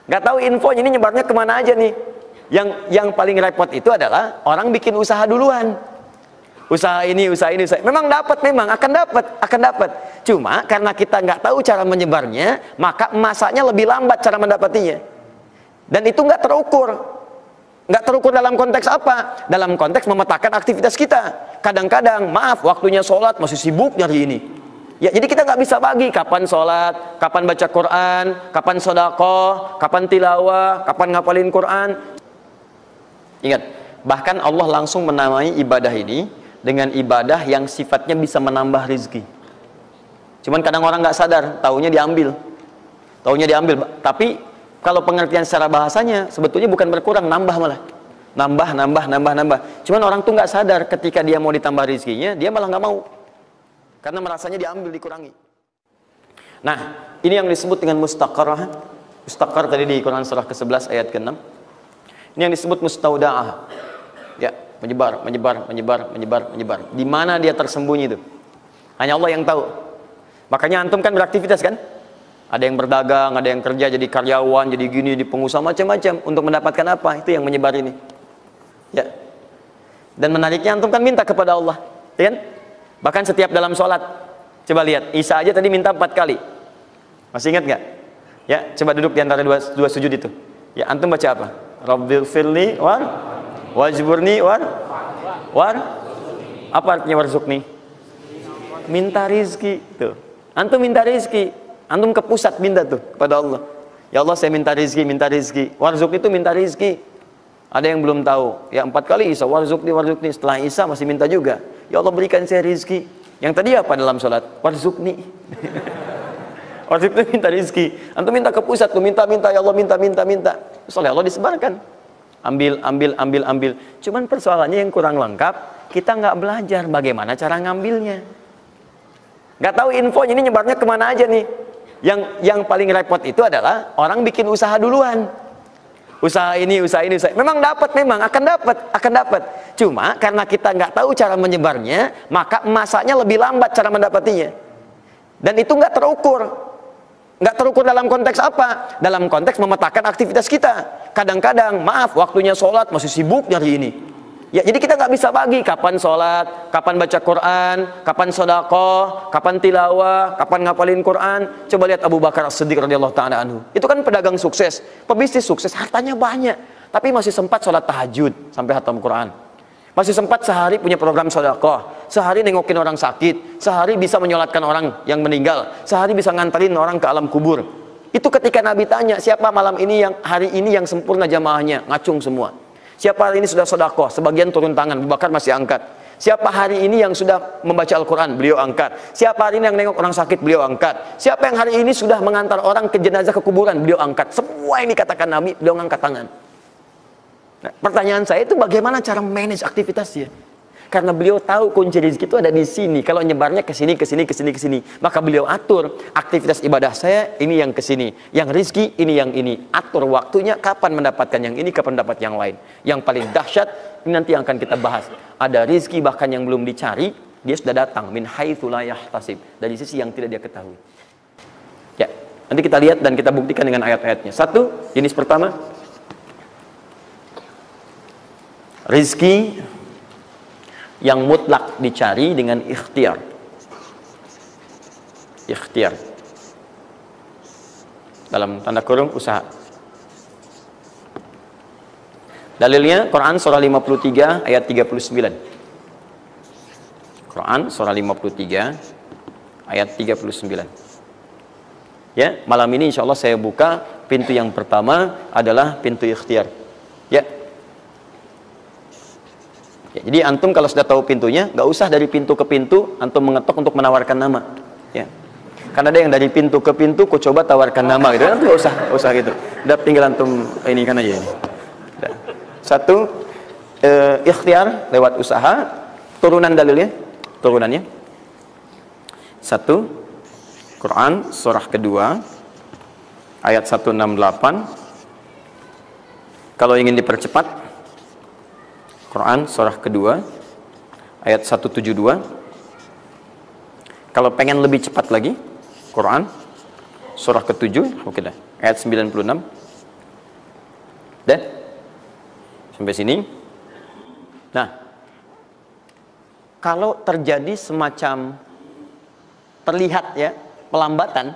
Nggak tahu infonya, ini nyebarnya kemana aja nih. Yang paling repot itu adalah orang bikin usaha duluan. Usaha ini. Memang dapat, memang akan dapat. Cuma karena kita nggak tahu cara menyebarnya, maka masanya lebih lambat cara mendapatinya. Dan itu nggak terukur. Nggak terukur dalam konteks apa? Dalam konteks memetakan aktivitas kita. Kadang-kadang, maaf, waktunya sholat masih sibuk nyari ini. Ya, jadi kita nggak bisa bagi kapan sholat, kapan baca Quran, kapan sedekah, kapan tilawah, kapan ngapalin Quran. Ingat, bahkan Allah langsung menamai ibadah ini dengan ibadah yang sifatnya bisa menambah rezeki. Cuman kadang orang nggak sadar, taunya diambil. Tapi kalau pengertian secara bahasanya sebetulnya bukan berkurang, nambah malah. Nambah. Cuman orang tuh nggak sadar ketika dia mau ditambah rezekinya, dia malah nggak mau. Karena merasanya diambil, dikurangi. Nah, ini yang disebut dengan mustaqarrah. Mustaqar tadi di Quran surah ke-11 ayat ke-6. Ini yang disebut mustauda'ah. Ya, menyebar. Di mana dia tersembunyi itu? Hanya Allah yang tahu. Makanya antum kan beraktivitas kan? Ada yang berdagang, ada yang kerja jadi karyawan, jadi gini, di pengusaha macam-macam untuk mendapatkan apa? Itu yang menyebar ini. Ya. Dan menariknya antum kan minta kepada Allah, ya kan? Bahkan setiap dalam sholat. Coba lihat, Isa aja tadi minta 4 kali. Masih ingat nggak? Ya, coba duduk di antara dua sujud itu. Ya, antum baca apa? Rabbighfirli wajburni apa artinya warzuqni? Minta rizki. Tuh. Antum minta rizki. Antum ke pusat minta tuh kepada Allah. Ya Allah, saya minta rizki. Warzuq itu minta rizki. Ada yang belum tahu. Ya 4 kali Isa, warzuqni. Setelah Isa masih minta juga. Ya Allah, berikan saya rizki. Yang tadi apa dalam sholat? Warzuqni. Warzuq itu minta rizki. Antum minta ke pusat tuh, minta. Ya Allah, minta. Soalnya Allah disebarkan. Ambil. Cuman persoalannya yang kurang lengkap, kita nggak belajar bagaimana cara ngambilnya. Nggak tahu infonya, ini nyebarnya kemana aja nih. Yang paling repot itu adalah orang bikin usaha duluan. Usaha ini. Memang dapat, memang akan dapat. Cuma karena kita nggak tahu cara menyebarnya, maka masanya lebih lambat cara mendapatinya. Dan itu nggak terukur. Nggak terukur dalam konteks apa? Dalam konteks memetakan aktivitas kita. Kadang-kadang, maaf, waktunya sholat masih sibuk nyari ini. Ya, jadi kita nggak bisa bagi kapan sholat, kapan baca Quran, kapan sedekah, kapan tilawah, kapan ngapalin Quran. Coba lihat Abu Bakar As-Siddiq radhiyallahu ta'ala anhu. Itu kan pedagang sukses, pebisnis sukses, hartanya banyak, tapi masih sempat sholat tahajud sampai khatam Quran. Masih sempat sehari punya program sedekah, sehari nengokin orang sakit, sehari bisa menyolatkan orang yang meninggal, sehari bisa nganterin orang ke alam kubur. Itu ketika Nabi tanya, siapa malam ini hari ini yang sempurna jamaahnya, ngacung semua. Siapa hari ini sudah sedekah, sebagian turun tangan, Abu Bakar masih angkat. Siapa hari ini yang sudah membaca Al-Quran, beliau angkat. Siapa hari ini yang nengok orang sakit, beliau angkat. Siapa yang hari ini sudah mengantar orang ke jenazah ke kuburan, beliau angkat. Semua yang dikatakan Nabi, beliau angkat tangan. Nah, pertanyaan saya itu bagaimana cara manage aktivitasnya? Karena beliau tahu kunci rezeki itu ada di sini. Kalau nyebarnya ke sini. Maka beliau atur aktivitas ibadah saya ini yang ke sini. Yang rezeki ini yang ini. Atur waktunya kapan mendapatkan yang ini, kapan dapat yang lain. Yang paling dahsyat ini nanti yang akan kita bahas. Ada rezeki bahkan yang belum dicari, dia sudah datang min haitsu la yahtasib, dari sisi yang tidak dia ketahui. Ya, nanti kita lihat dan kita buktikan dengan ayat-ayatnya. Satu, jenis pertama, rezeki yang mutlak dicari dengan ikhtiar. Dalam tanda kurung usaha. Dalilnya Quran surah 53 ayat 39. Quran surah 53 ayat 39. Ya, malam ini insya Allah saya buka pintu yang pertama adalah pintu ikhtiar. Ya. Ya, jadi antum kalau sudah tahu pintunya, nggak usah dari pintu ke pintu antum mengetok untuk menawarkan nama. Ya. Karena ada yang dari pintu ke pintu, kok coba tawarkan nama gitu, antum nggak usah gitu. Udah tinggal antum ini kan aja ini. Udah. Satu, ikhtiar lewat usaha. Turunan dalilnya, turunannya. Satu, Quran surah kedua ayat 168. Kalau ingin dipercepat, Quran surah kedua ayat 172. Kalau pengen lebih cepat lagi, Quran surah ke-7 ayat 96. Dah? Sampai sini. Nah, kalau terjadi semacam terlihat ya pelambatan,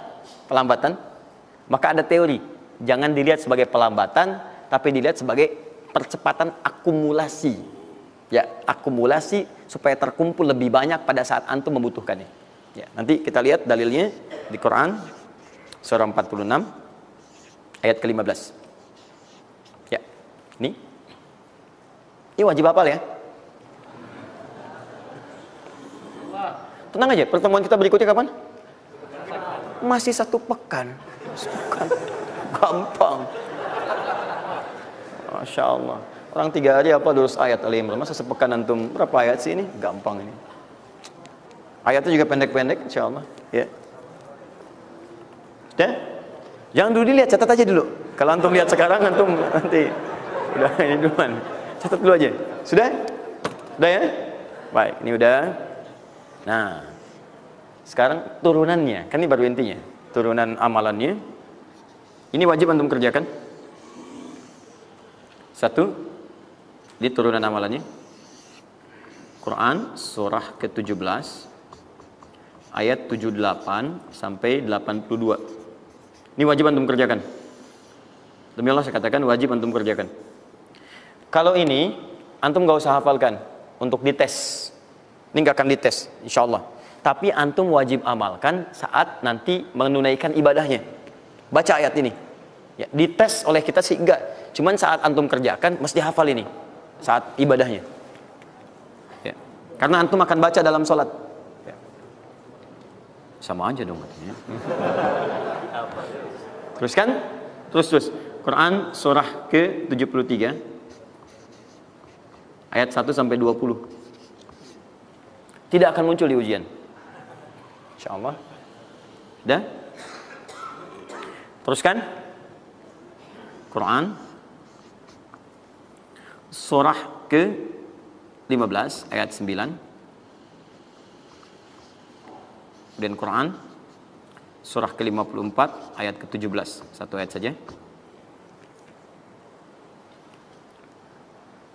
maka ada teori. Jangan dilihat sebagai pelambatan, tapi dilihat sebagai percepatan akumulasi. Ya, akumulasi supaya terkumpul lebih banyak pada saat antum membutuhkannya. Ya, nanti kita lihat dalilnya di Quran surah 46 ayat ke-15. Ya, ini wajib hafal ya. Tenang aja, pertemuan kita berikutnya kapan? Masih 1 pekan. Gampang. Masya Allah. Orang 3 hari apa 200 ayat Al-Imran. Masa sepekan antum berapa ayat sih ini? Gampang ini. Ayatnya juga pendek-pendek, insya Allah. Ya. Sudah? Jangan dulu dilihat, catat aja dulu. Kalau antum lihat sekarang, antum nanti udah ini duluan. Catat dulu aja. Sudah? Sudah ya? Baik, ini udah. Nah, sekarang turunannya, kan ini baru intinya. Turunan amalannya. Ini wajib antum kerjakan. 1, di turunan amalannya. Quran surah ke-17 ayat 78 sampai 82. Ini wajib antum kerjakan. Demi Allah saya katakan wajib antum kerjakan. Kalau ini antum gak usah hafalkan untuk dites. Ini gak akan dites, insya Allah. Tapi antum wajib amalkan saat nanti menunaikan ibadahnya. Baca ayat ini. Ya, dites oleh kita sih enggak. Cuman saat antum kerjakan mesti hafal ini saat ibadahnya. Ya. Karena antum akan baca dalam sholat. Ya. Sama aja dong katanya. Teruskan. Terus. Quran surah ke-73 ayat 1 sampai 20. Tidak akan muncul di ujian. Insyaallah. Sudah? Teruskan. Quran surah ke-15 ayat 9. Dan Quran surah ke-54 ayat ke-17. 1 ayat saja.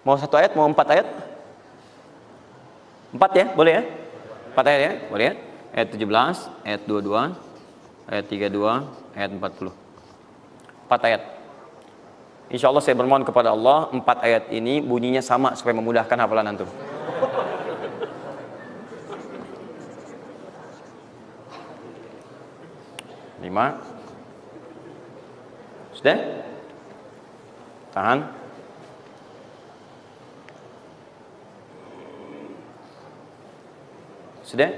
Mau 1 ayat, mau 4 ayat? 4 ya, boleh ya? 4 ayat ya, boleh ya? Ayat 17, ayat 22, ayat 32, ayat 40. 4 ayat. Insya Allah saya bermohon kepada Allah 4 ayat ini bunyinya sama supaya memudahkan hafalan antum. Lima. Sudah? Tahan. Sudah?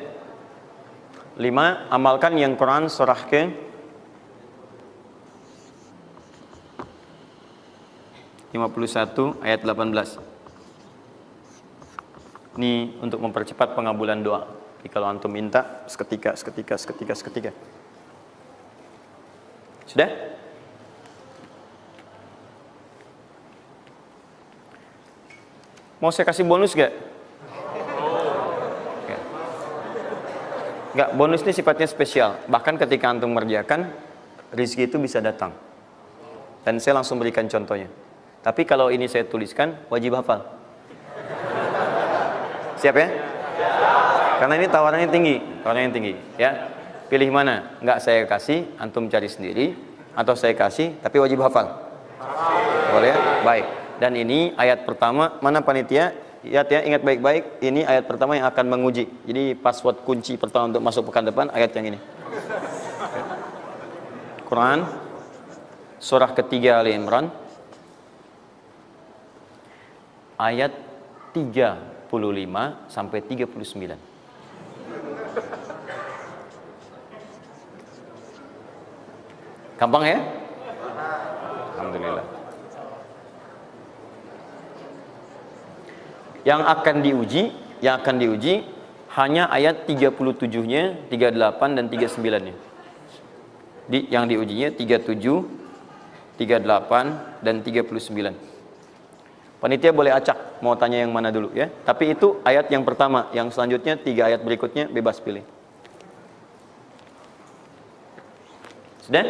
5. Amalkan yang Quran surah ke 51 ayat 18. Ini untuk mempercepat pengabulan doa. Jadi kalau antum minta seketika. Sudah? Mau saya kasih bonus gak? Enggak, bonus ini sifatnya spesial. Bahkan ketika antum mengerjakan, rezeki itu bisa datang. Dan saya langsung berikan contohnya. Tapi kalau ini saya tuliskan, wajib hafal. Siap ya? Karena ini tawarannya tinggi, ya. Pilih mana? Enggak saya kasih, antum cari sendiri, atau saya kasih, tapi wajib hafal. Boleh ya? Baik. Dan ini ayat pertama, mana panitia? Lihat ya, ingat baik-baik, ini ayat pertama yang akan menguji. Jadi password kunci pertama untuk masuk pekan depan, ayat yang ini. Quran, surah ketiga Al-Imran, ayat 35 sampai 39. Gampang ya? Alhamdulillah. Yang akan diuji hanya ayat 37-nya, 38 dan 39-nya. Yang diujinya 37, 38 dan 39. Panitia boleh acak mau tanya yang mana dulu ya. Tapi itu ayat yang pertama, yang selanjutnya 3 ayat berikutnya bebas pilih. Sudah?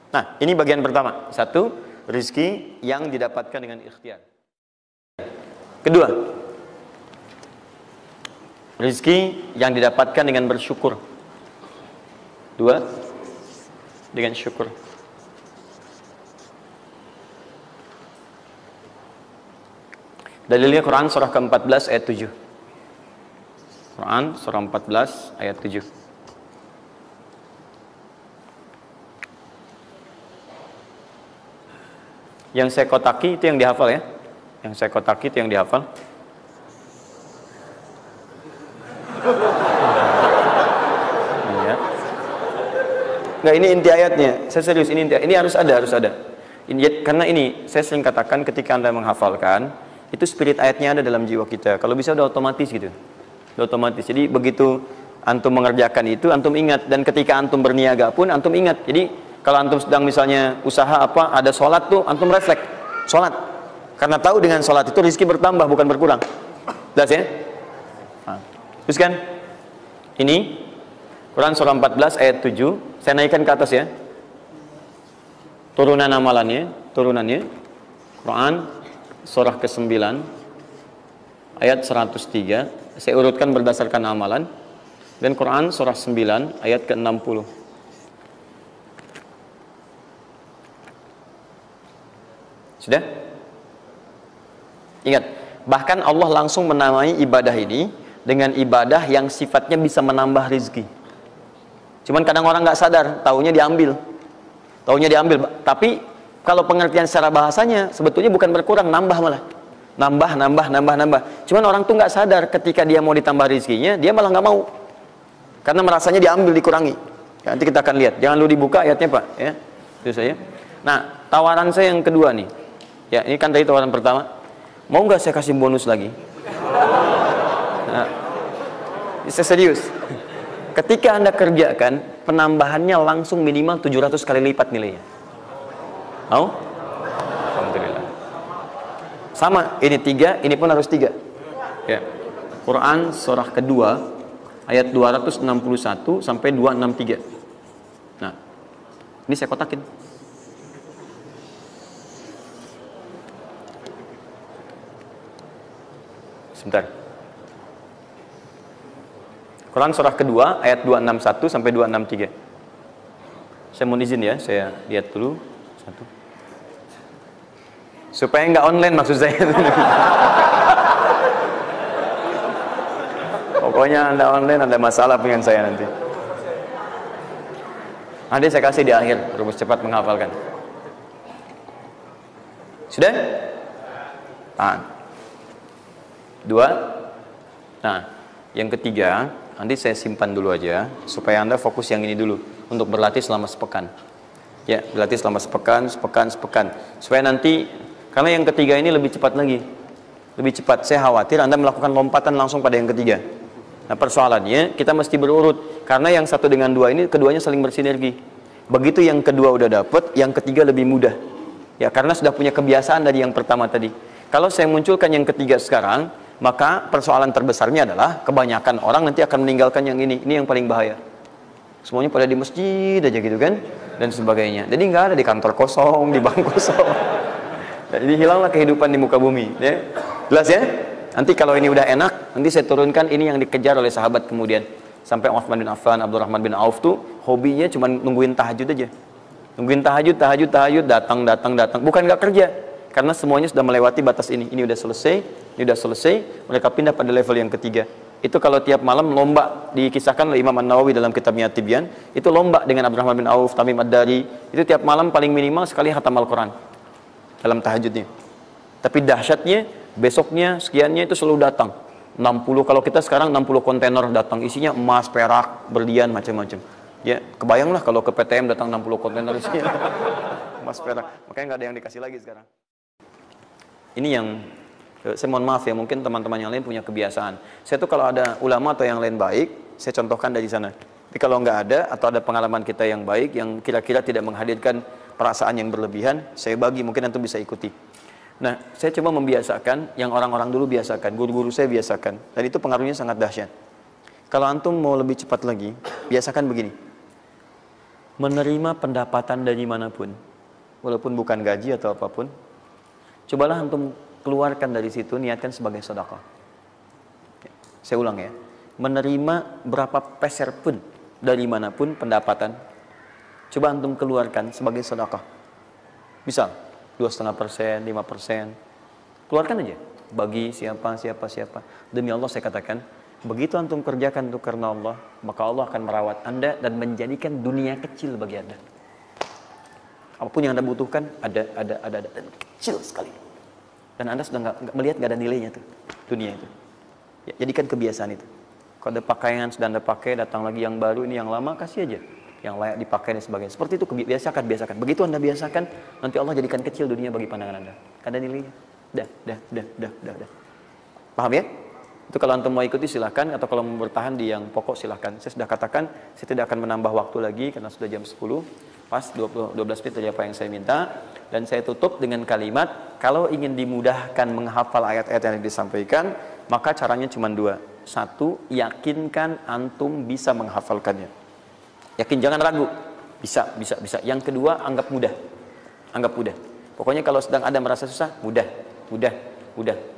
Nah, ini bagian pertama. 1, Rizki yang didapatkan dengan ikhtiar. Kedua, rizki yang didapatkan dengan bersyukur. Dua, dengan syukur. Dalilnya Quran surah ke-14 ayat 7. Quran surah 14 ayat 7. Yang saya kotaki itu yang dihafal ya. Yang saya kotaki itu yang dihafal. Iya. Enggak, ini inti ayatnya. Saya serius, ini inti. Ini harus ada, harus ada. Ini, karena ini saya sering katakan ketika Anda menghafalkan, itu spirit ayatnya ada dalam jiwa kita. Kalau bisa udah otomatis gitu. Udah otomatis. Jadi begitu antum mengerjakan itu, antum ingat. Dan ketika antum berniaga pun, antum ingat. Jadi kalau antum sedang misalnya usaha apa, ada sholat tuh, antum refleks sholat. Karena tahu dengan sholat itu rezeki bertambah, bukan berkurang. Jelas ya? Nah, teruskan. Ini Quran surah 14 ayat 7. Saya naikkan ke atas ya. Turunan amalannya, turunannya. Quran surah ke-9 ayat 103. Saya urutkan berdasarkan amalan. Dan Quran surah 9 ayat ke-60. Sudah? Ingat, bahkan Allah langsung menamai ibadah ini dengan ibadah yang sifatnya bisa menambah rezeki. Cuman kadang orang nggak sadar, taunya diambil. Taunya diambil. Tapi kalau pengertian secara bahasanya sebetulnya bukan berkurang, nambah malah. Nambah. Cuman orang tuh nggak sadar ketika dia mau ditambah rezekinya, dia malah nggak mau. Karena merasanya diambil, dikurangi. Ya, nanti kita akan lihat. Jangan lu dibuka ayatnya, Pak, ya. Itu saya. Nah, tawaran saya yang kedua nih. Ya, ini kan tadi tawaran pertama. Mau nggak saya kasih bonus lagi? Nah, saya serius. Ketika Anda kerjakan, penambahannya langsung minimal 700 kali lipat nilainya. Mau? Alhamdulillah. Sama, ini 3, ini pun harus 3. Ya. Quran surah kedua ayat 261 sampai 263. Nah, ini saya kotakin. Sebentar. Quran surah kedua ayat 261 sampai 263. Saya mohon izin ya, saya lihat dulu satu. Supaya nggak online maksud saya. Pokoknya Anda online ada masalah dengan saya nanti. Nanti saya kasih di akhir, rumus cepat menghafalkan. Sudah? Tahan. 2. Nah, yang ketiga, nanti saya simpan dulu aja supaya Anda fokus yang ini dulu untuk berlatih selama sepekan. Ya, berlatih selama sepekan. Supaya nanti, karena yang ketiga ini lebih cepat lagi. Lebih cepat. Saya khawatir Anda melakukan lompatan langsung pada yang ketiga. Nah, persoalannya kita mesti berurut karena yang satu dengan dua ini keduanya saling bersinergi. Begitu yang kedua udah dapet, yang ketiga lebih mudah. Ya, karena sudah punya kebiasaan dari yang pertama tadi. Kalau saya munculkan yang ketiga sekarang, maka persoalan terbesarnya adalah kebanyakan orang nanti akan meninggalkan yang ini yang paling bahaya. Semuanya pada di masjid aja gitu kan, dan sebagainya. Jadi nggak ada di kantor kosong, di bank kosong. Jadi hilanglah kehidupan di muka bumi. Ya. Jelas ya? Nanti kalau ini udah enak, nanti saya turunkan ini yang dikejar oleh sahabat kemudian. Sampai Utsman bin Affan, Abdurrahman bin Auf tuh hobinya cuma nungguin tahajud aja. Nungguin tahajud, datang. Bukan nggak kerja. Karena semuanya sudah melewati batas ini. Ini udah selesai, mereka pindah pada level yang ketiga. Itu kalau tiap malam lomba, dikisahkan oleh Imam An-Nawawi dalam kitabnya Tibyan, itu lomba dengan Abdurrahman bin Auf, Tamim Ad-Dari, itu tiap malam paling minimal sekali khatam Al-Quran dalam tahajudnya. Tapi dahsyatnya, besoknya, sekiannya itu selalu datang. 60, kalau kita sekarang 60 kontainer datang, isinya emas, perak, berlian, macam-macam. Ya, kebayanglah kalau ke PTM datang 60 kontainer isinya emas, perak. Makanya nggak ada yang dikasih lagi sekarang. Ini yang saya mohon maaf ya, mungkin teman-teman yang lain punya kebiasaan. Saya tuh kalau ada ulama atau yang lain baik, saya contohkan dari sana. Tapi kalau nggak ada atau ada pengalaman kita yang baik yang kira-kira tidak menghadirkan perasaan yang berlebihan, saya bagi, mungkin antum bisa ikuti. Nah, saya coba membiasakan yang orang-orang dulu biasakan, guru-guru saya biasakan, dan itu pengaruhnya sangat dahsyat. Kalau antum mau lebih cepat lagi, biasakan begini. Menerima pendapatan dari manapun. walaupun bukan gaji atau apapun, cobalah antum keluarkan dari situ, niatkan sebagai sedekah. Saya ulang ya, menerima berapa peser pun dari manapun pendapatan, coba antum keluarkan sebagai sedekah. Misal 2,5%, 5%, keluarkan aja bagi siapa. Demi Allah saya katakan, begitu antum kerjakan itu karena Allah, maka Allah akan merawat anda dan menjadikan dunia kecil bagi anda. Apapun yang anda butuhkan ada dan kecil sekali. Dan anda sudah nggak melihat, nggak ada nilainya tuh dunia itu. Ya, jadikan kebiasaan itu. Kalau ada pakaian sudah anda pakai, datang lagi yang baru, ini yang lama kasih aja, yang layak dipakai dan sebagainya. Seperti itu biasakan. Begitu anda biasakan, nanti Allah jadikan kecil dunia bagi pandangan anda. Ada nilainya. Dah. Paham ya? Itu kalau antum mau ikuti silahkan, atau kalau mau bertahan di yang pokok silahkan. Saya sudah katakan, saya tidak akan menambah waktu lagi karena sudah jam 10. Pas 12 menit dari apa yang saya minta. Dan saya tutup dengan kalimat, kalau ingin dimudahkan menghafal ayat-ayat yang disampaikan, maka caranya cuma dua. Satu, yakinkan antum bisa menghafalkannya. Yakin, jangan ragu. Bisa. Yang kedua, anggap mudah. Pokoknya kalau sedang ada merasa susah, mudah.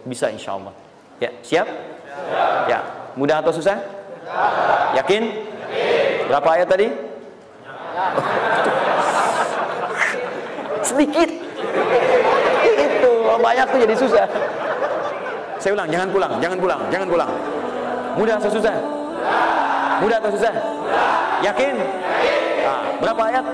Bisa insya Allah. Ya, siap? Ya. Mudah atau susah? Yakin? Berapa ayat tadi? Sedikit. Itu banyak tuh jadi susah. Saya ulang, jangan pulang. Mudah atau susah? Yakin? Nah, berapa ayat?